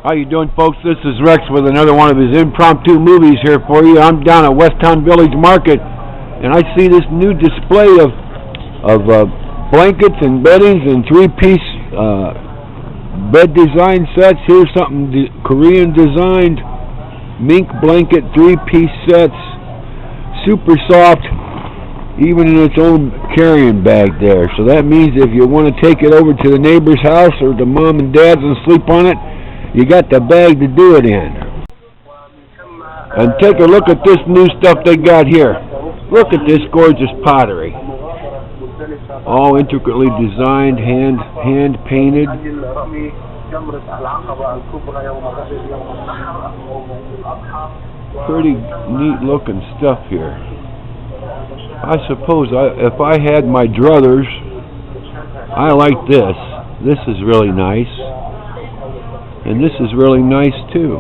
How you doing, folks? This is Rex with another one of his impromptu movies here for you. I'm down at Westtown Village Market, and I see this new display of blankets and beddings and three-piece bed design sets. Here's something Korean designed mink blanket three-piece sets, super soft, even in its own carrying bag there. So that means if you want to take it over to the neighbor's house or to mom and dad's and sleep on it, you got the bag to do it in. And take a look at this new stuff they got here. Look at this gorgeous pottery. All intricately designed, hand painted. Pretty neat looking stuff here. I suppose if I had my druthers, I like this. This is really nice. And this is really nice too.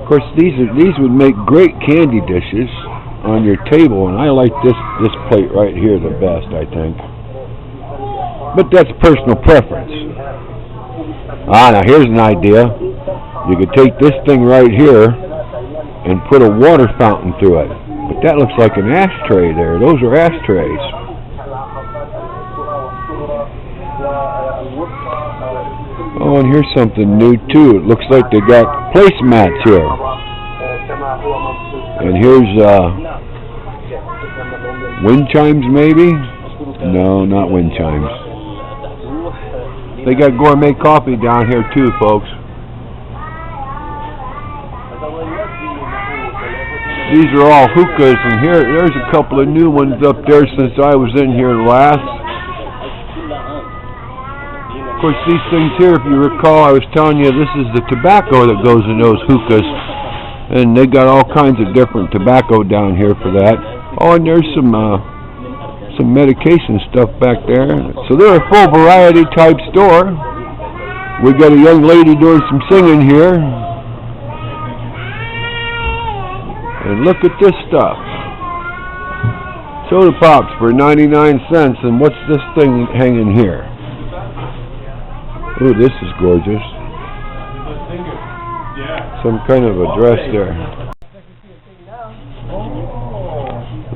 Of course, these would make great candy dishes on your table, and I like this plate right here the best, I think. But that's personal preference. Now here's an idea. You could take this thing right here and put a water fountain through it. But that looks like an ashtray there. Those are ashtrays. Oh, and here's something new too. It looks like they got placemats here. And here's wind chimes, maybe? No, not wind chimes. They got gourmet coffee down here too, folks. These are all hookahs, and there's a couple of new ones up there since I was in here last. Of course, these things here, if you recall, I was telling you this is the tobacco that goes in those hookahs, and they got all kinds of different tobacco down here for that. Oh, and there's some medication stuff back there. So they're a full variety type store. We got a young lady doing some singing here. And look at this stuff. Soda pops for 99 cents. And what's this thing hanging here? Ooh, this is gorgeous. Some kind of a dress there.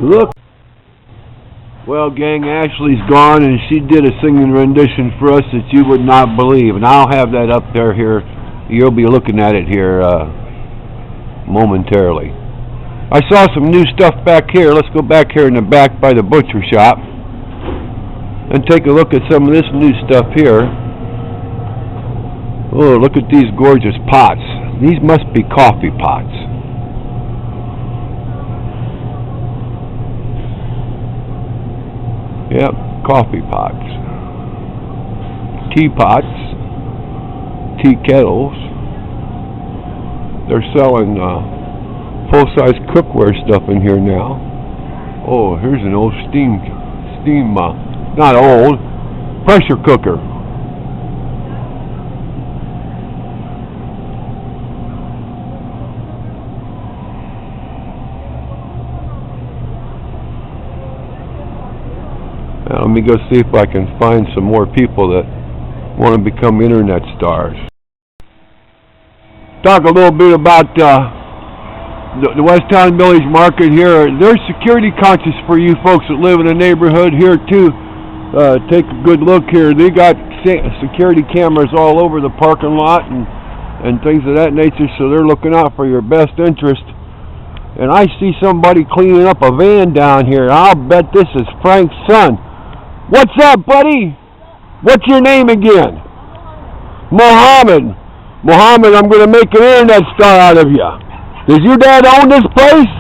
Look. Well, gang, Ashley's gone, and she did a singing rendition for us that you would not believe. And I'll have that up there here. You'll be looking at it here momentarily. I saw some new stuff back here. Let's go back here in the back by the butcher shop and take a look at some of this new stuff here. Oh, look at these gorgeous pots. These must be coffee pots. Yep, coffee pots. Teapots. Tea kettles. They're selling full-size cookware stuff in here now. Oh, here's an old steam, not old, pressure cooker. Now, let me go see if I can find some more people that want to become internet stars. Talk a little bit about the Westtown Village Market here. There's security conscious for you folks that live in the neighborhood here too. Take a good look here. They got security cameras all over the parking lot and things of that nature, so they're looking out for your best interest. And I see somebody cleaning up a van down here. I'll bet this is Frank's son. What's up, buddy? What's your name again? Mohammed. Mohammed, I'm going to make an internet star out of you. Does your dad own this place?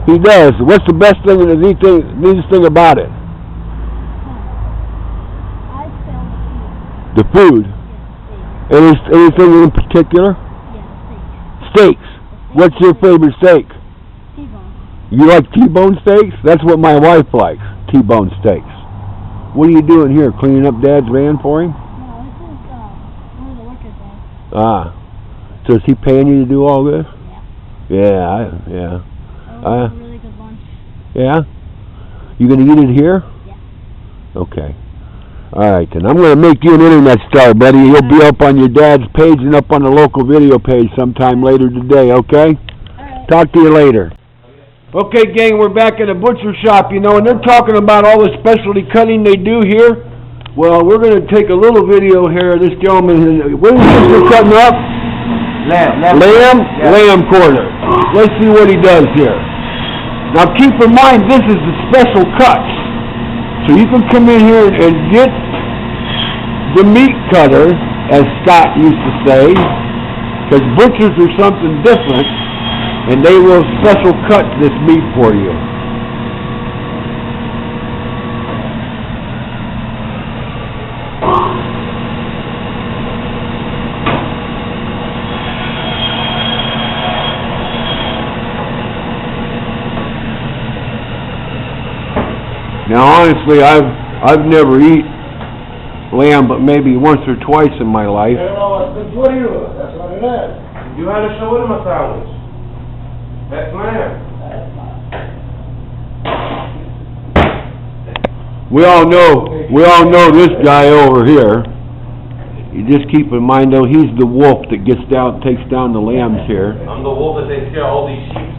He does. What's the best thing and the neatest thing about it? The food. Anything in particular? Yeah, steaks. What's your favorite steak? T-bone. You like T-bone steaks? That's what my wife likes, T-bone steaks. What are you doing here? Cleaning up Dad's van for him? No, this is one of the workers' van. So is he paying you to do all this? Yeah. Yeah. A really good lunch. Yeah? You gonna eat it here? Yeah. Okay. Alright, then I'm gonna make you an internet star, buddy. You'll be up on your dad's page and up on the local video page sometime later today, okay? Alright. Talk to you later. Okay, gang, we're back at a butcher shop, you know, and they're talking about all the specialty cutting they do here. Well, we're gonna take a little video here of this gentleman. What is this we're cutting up? Lamb quarter. Let's see what he does here. Now keep in mind, this is a special cut. So you can come in here and get the meat cutter, as Scott used to say, because butchers are something different, and they will special cut this meat for you. Now, honestly, I've never eat lamb, but maybe once or twice in my life. That's what it is. You had a shawarma sandwich. That's lamb. We all know this guy over here. You just keep in mind, though, he's the wolf that gets down, takes down the lambs here. I'm the wolf that takes care of all these sheep.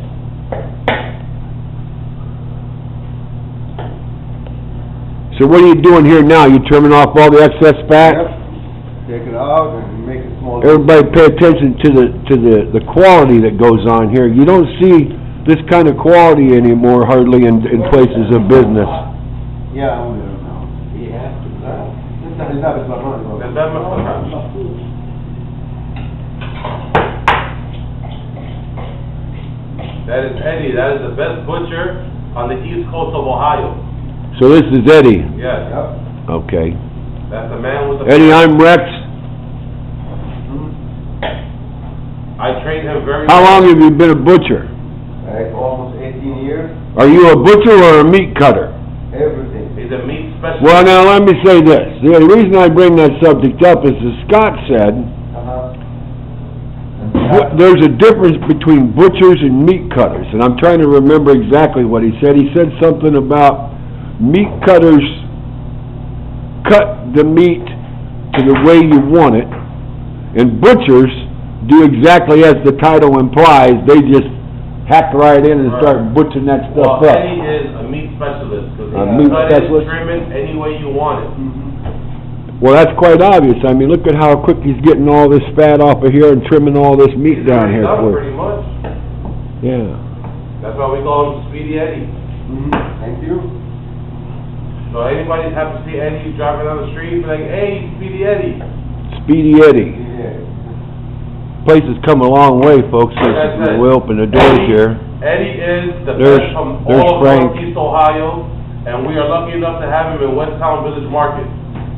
So what are you doing here now? You trimming off all the excess fat? Yep. Take it out and make it small. Everybody pay attention to the quality that goes on here. You don't see this kind of quality anymore hardly in places of business. Yeah, I'm with it now. That is Eddie. That is the best butcher on the east coast of Ohio. So this is Eddie. Yes. Yep. Okay. That's the man with the... Eddie, I'm Rex. I trained him very How well. long have you been a butcher? Like almost 18 years. Are you a butcher or a meat cutter? Everything. He's a meat specialist. Well, now let me say this. The reason I bring that subject up is, as Scott said, there's a difference between butchers and meat cutters, and I'm trying to remember exactly what he said. He said something about meat cutters cut the meat to the way you want it, and butchers do exactly as the title implies. They just hack right in and start butchering that stuff up. Eddie is a meat specialist, because he can cut it, trim it any way you want it. Well, that's quite obvious. I mean, look at how quick he's getting all this fat off of here and trimming all this meat down here for Pretty you. much. Yeah. That's why we call him Speedy Eddie. Thank you. So anybody have to see Eddie driving down the street, be like, hey, Speedy Eddie. Speedy Eddie. Yeah. Place has come a long way, folks, since we opened the doors here. Eddie is the There's best from Frank. all of Northeast Ohio, and we are lucky enough to have him in Westtown Village Market.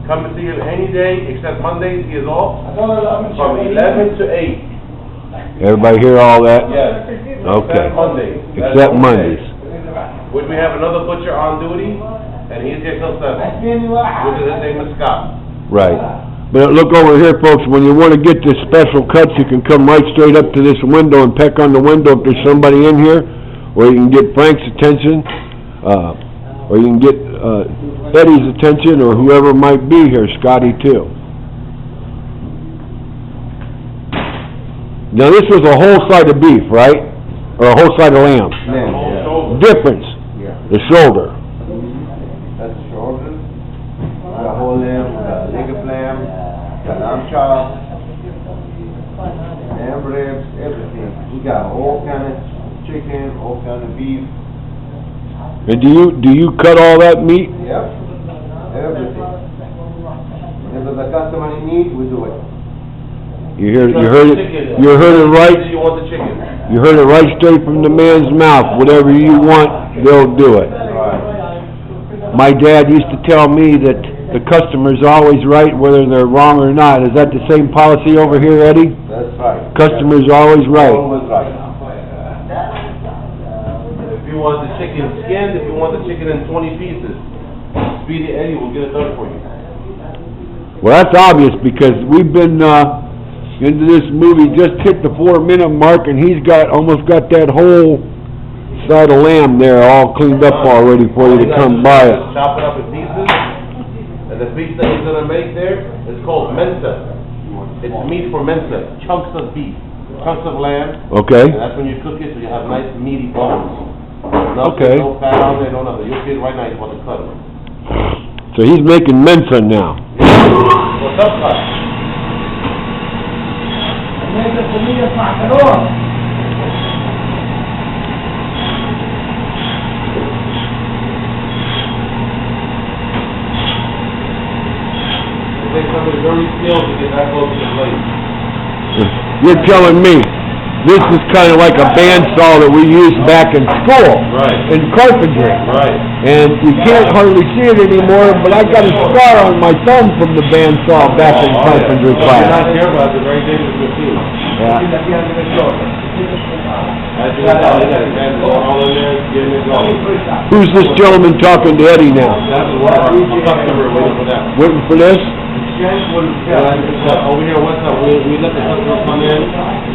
Come and see him any day, except Mondays, he is off, from 11 to 8. Everybody hear all that? Yes. Okay. Except Mondays. Except Mondays. Which we have another butcher on duty, and he's here till 7, which is his name is Scott. Right. But look over here, folks, when you want to get this special cuts, you can come right straight up to this window and peck on the window if there's somebody in here, or you can get Frank's attention, or you can get Eddie's attention, or whoever might be here, Scotty too. Now this was a whole side of beef, right? Or a whole side of lamb? Yeah. Difference, Yeah. the shoulder. That's the shoulder. The whole lamb, the leg of lamb, the lamb chop, lamb ribs, everything. We got all kind of chicken, all kind of beef. And do you cut all that meat? Yep. Everything. Whenever the customer needs, we do it. You heard it right. You want the chicken? You heard it right straight from the man's mouth. Whatever you want, they'll do it. Right. My dad used to tell me that the customer's always right, whether they're wrong or not. Is that the same policy over here, Eddie? That's right. Customer's always right. Always right. If you want the chicken skinned, if you want the chicken in 20 pieces, Speedy Eddie will get it done for you. Well, that's obvious because we've been into this movie, just hit the 4-minute mark, and he's almost got that whole side of lamb there all cleaned up already for you to come by it. Chop it up in pieces, and the beef that he's gonna make there is called mensa. It's meat for mensa, chunks of beef, chunks of lamb. Okay. And that's when you cook it, so you have nice meaty bones. No, Okay. No fat on there, no nothing. You'll see it right now, he's about to cut it. So he's making mensa now. What's up, cut? It takes somebody very skilled to get that close to the blade. You're telling me this is kind of like a bandsaw that we used back in school. Right. In carpentry. Right. And you can't hardly see it anymore, but I got a scar on my thumb from the bandsaw back in carpentry If you're class. not careful, it's a very dangerous machine. Yeah. As you can tell, he got his hands all in there, getting it going. Who's this gentleman talking to Eddie now? That's what our customer waiting for that. Waiting for this? Over here, what's up, we let the customer come in,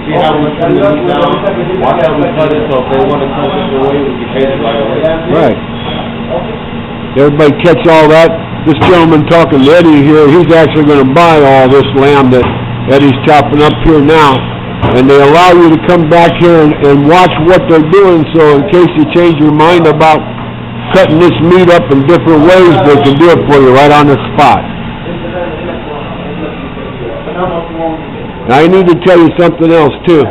see how we put the meat down, watch how we cut it, so if they want to cut it away, we can change it right away. Right. Everybody catch all that? This gentleman talking to Eddie here, he's actually gonna buy all this lamb that Eddie's chopping up here now. And they allow you to come back here and watch what they're doing, so in case you change your mind about cutting this meat up in different ways, they can do it for you right on the spot. Now, I need to tell you something else, too.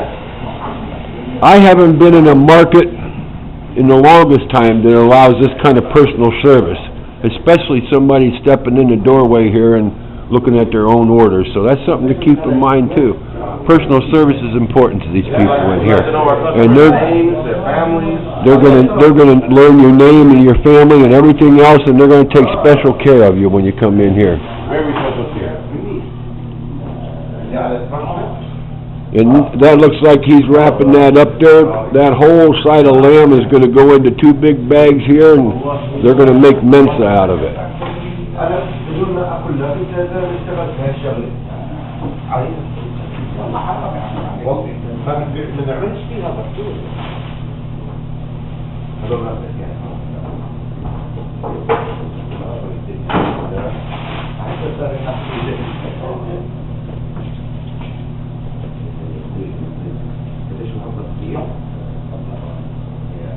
I haven't been in a market in the longest time that allows this kind of personal service, especially somebody stepping in the doorway here and looking at their own orders, so that's something to keep in mind, too. Personal service is important to these people in here, and they're gonna learn your name and your family and everything else, and they're gonna take special care of you when you come in here. Very special care. And that looks like he's wrapping that up there. That whole side of lamb is gonna go into 2 big bags here, and they're gonna make mensa out of it.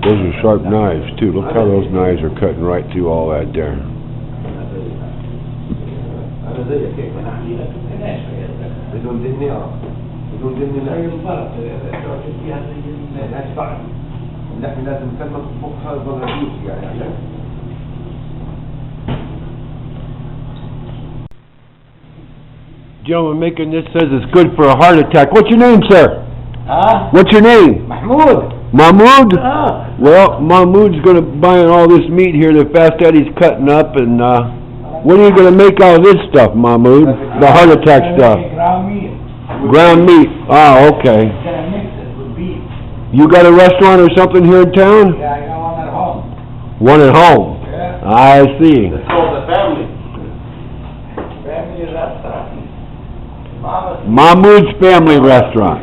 Those are sharp knives too. Look how those knives are cutting right through all that there. Gentleman making this says it's good for a heart attack. What's your name, sir? What's your name? Mahmoud. Mahmoud? Well, Mahmoud's gonna buy all this meat here that Fast Eddie's cutting up, and what are you gonna make out of this stuff, Mahmoud? The heart attack stuff. Ground meat. Ground meat. Ah, okay. Gonna mix it with beef. You got a restaurant or something here in town? Yeah, I got one at home. One at home. Yeah. I see. It's called the family. Family restaurant. Mama's. Mahmoud's Family Restaurant.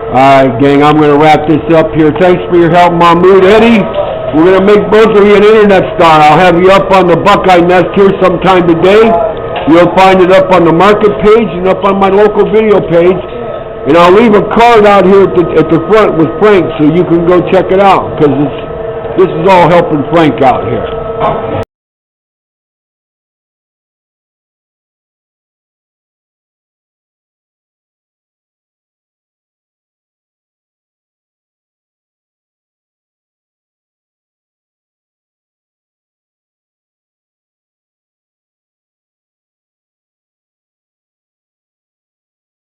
Alright, gang, I'm gonna wrap this up here. Thanks for your help, Mahmoud. Eddie, we're gonna make both of you an internet star. I'll have you up on the Buckeyenest here sometime today. You'll find it up on the market page and up on my local video page. And I'll leave a card out here at the front with Frank so you can go check it out, because this is all helping Frank out here.